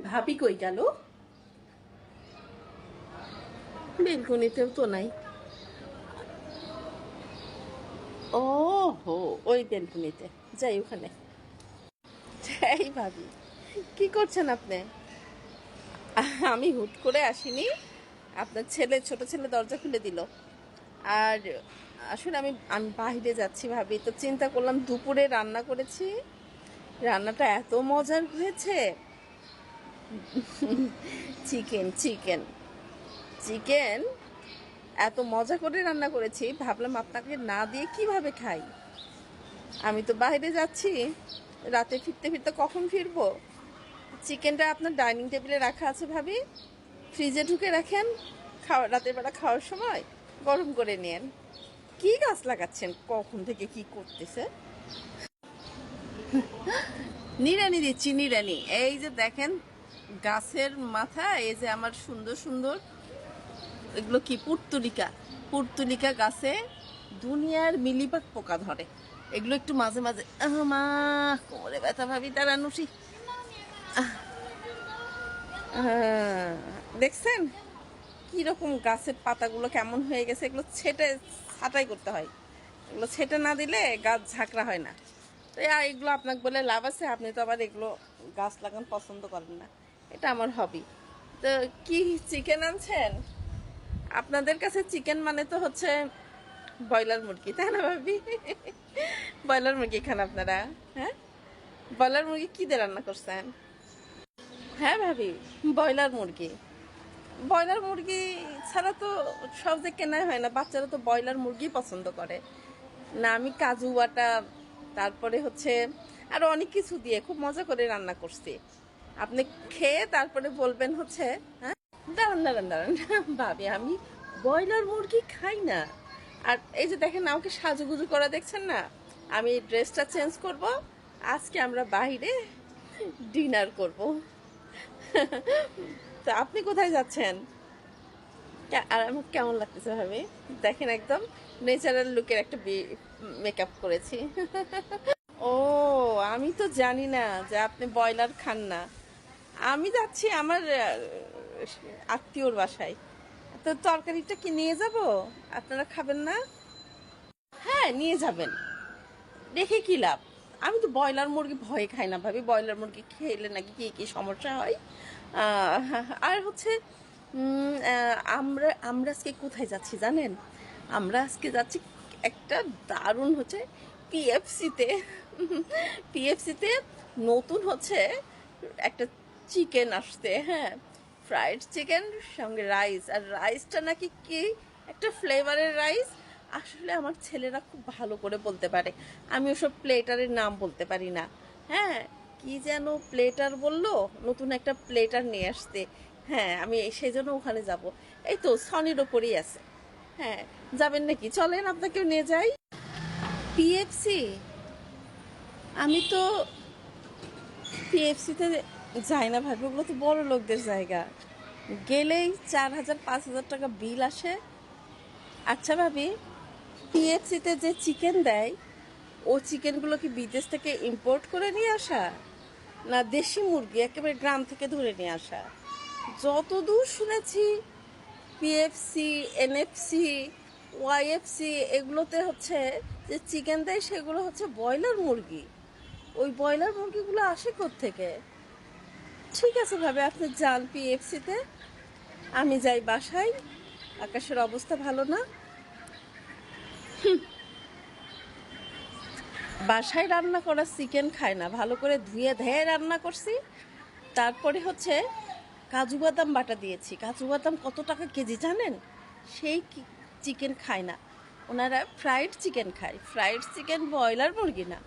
ভাবি কই গেল? বেলকনিতেও তো নাই। ও হো, ওই বেলকনিতে যাই, ওখানে যাই। ভাবি কি করছেন আপনি? আমি হুট করে আসিনি, আপনার ছেলে, ছোট ছেলে দরজা খুলে দিল। আর আসলে আমি আমি বাইরে যাচ্ছি ভাবি, তো চিন্তা করলাম দুপুরে রান্না করেছি, রান্নাটা এত মজার হয়েছে। চিকেন চিকেন চিকেন এত মজা করে রান্না করেছি, ভাবলাম আপনাকে না দিয়ে কিভাবে খাই। আমি তো বাইরে যাচ্ছি, রাতে ফিরতে ফিরতে কখন ফিরবো। চিকেনটা আপনার ডাইনিং টেবিলে রাখা আছে ভাবি, ফ্রিজে ঢুকে রাখেন, খাওয়া রাতের বেলা খাওয়ার সময় গরম করে নেন। কি গাছ লাগাচ্ছেন, কখন থেকে কি করতেছে? নিড়ানি দিচ্ছি, নিড়ানি। এই যে দেখেন গাছের মাথা, এই যে আমার সুন্দর সুন্দর, এগুলো কি পুর্তুলিকা, পুর্তুলিকা গাছে দুনিয়ার মিলিবাগ পোকা ধরে। এগুলো একটু মাঝে মাঝে, মা কোমরে ব্যথা ভাবি, তারা নুসি। দেখছেন কিরকম গাছের পাতাগুলো কেমন হয়ে গেছে, এগুলো ছেটে ছাঁটাই করতে হয়, এগুলো ছেটে না দিলে গাছ ঝাঁকড়া হয় না। তো এগুলো আপনাকে বলে লাভ আছে, আপনি তো আবার এগুলো গাছ লাগান পছন্দ করেন না, এটা আমার হবি। তো কি চিকেন আনছেন? আপনাদের কাছে চিকেন মানে তো হচ্ছে ব্রয়লার মুরগি, তাই না ভাবি? ব্রয়লার মুরগি খান আপনারা? হ্যাঁ, ব্রয়লার মুরগি কি দিয়ে রান্না করছেন? হ্যাঁ ভাবি, ব্রয়লার মুরগি। ব্রয়লার মুরগি ছাড়া তো সব যে কেনাই হয় না, বাচ্চারা তো ব্রয়লার মুরগি পছন্দ করে না। আমি কাজু বাটা, তারপরে হচ্ছে আরো অনেক কিছু দিয়ে খুব মজা করে রান্না করছি। আপনি খেয়ে তারপরে বলবেন হচ্ছে, হ্যাঁ। দাঁড়ান দাঁড়ান দাঁড়ান ভাবি, আমি ব্রয়লার মুরগি খাই না। আর এই যে দেখেন আমাকে সাজুগুজু করা দেখছেন না, আমি ড্রেসটা চেঞ্জ করব, আজকে আমরা বাইরে ডিনার করব। তো আপনি কোথায় যাচ্ছেন? আর আমার কেমন লাগতেছে ভাবি, দেখেন একদম ন্যাচারাল লুকের একটা মেকআপ করেছি। ও, আমি তো জানি না যে আপনি ব্রয়লার খান না। আমি যাচ্ছি আমার আত্মীয়র বাসায়, তো তরকারিটা কি নিয়ে যাব? আপনারা খাবেন না? হ্যাঁ নিয়ে যাবেন, দেখে কি লাভ। আমি তো ব্রয়লার মুরগি ভয় খাই না ভাবি, ব্রয়লার মুরগি খেলে নাকি কি কি সমস্যা হয়। আর হচ্ছে আমরা আমরা আজকে কোথায় যাচ্ছি জানেন? আমরা আজকে যাচ্ছি একটা দারুণ হচ্ছে পিএফসিতে। পিএফসিতে নতুন হচ্ছে একটা চিকেন আসছে, হ্যাঁ, ফ্রাইড চিকেন সঙ্গে রাইস, আর রাইসটা নাকি কি একটা ফ্লেভারের রাইস। আসলে আমার ছেলেরা খুব ভালো করে বলতে পারে, আমি ওসব প্লেটারের নাম বলতে পারি না। হ্যাঁ, কি যেন প্লেটার বললো, নতুন একটা প্লেটার নিয়ে আসতে। হ্যাঁ, আমি সেই জন্য ওখানে যাব। এই তো সনির ওপরই আছে। হ্যাঁ, যাবেন নাকি? চলেন আপনাকেও নিয়ে যাই। পিএফসি, আমি তো পিএফসিতে যাই না ভাবি, ওগুলো তো বড় লোকদের জায়গা, গেলেই 4,000 5,000 টাকা বিল আসে। আচ্ছা ভাবি, পিএফসিতে যে চিকেন দেয়, ও চিকেনগুলো কি বিদেশ থেকে ইম্পোর্ট করে নিয়ে আসা, না দেশি মুরগি একেবারে গ্রাম থেকে ধরে নিয়ে আসা? যতদূর শুনেছি পিএফসি, এনএফসি, ওয়াইএফসি, এগুলোতে হচ্ছে যে চিকেন দেয় সেগুলো হচ্ছে ব্রয়লার মুরগি। ওই ব্রয়লার মুরগিগুলো আসে কোত্থেকে? ঠিক আছে ভাবে, আপনি যান পিএফসিতে, আমি যাই বাসায়। আকাশের অবস্থা ভালো না, বাসায় রান্না করা চিকেন খায় না, ভালো করে ধুয়ে ধেয়ে রান্না করছি। তারপরে হচ্ছে কাজু বাদাম বাটা দিয়েছি, কাজু বাদাম কত টাকা কেজি জানেন? সেই চিকেন খায় না, ওনারা ফ্রাইড চিকেন খায়। ফ্রাইড চিকেন ব্রয়লার মুরগি না।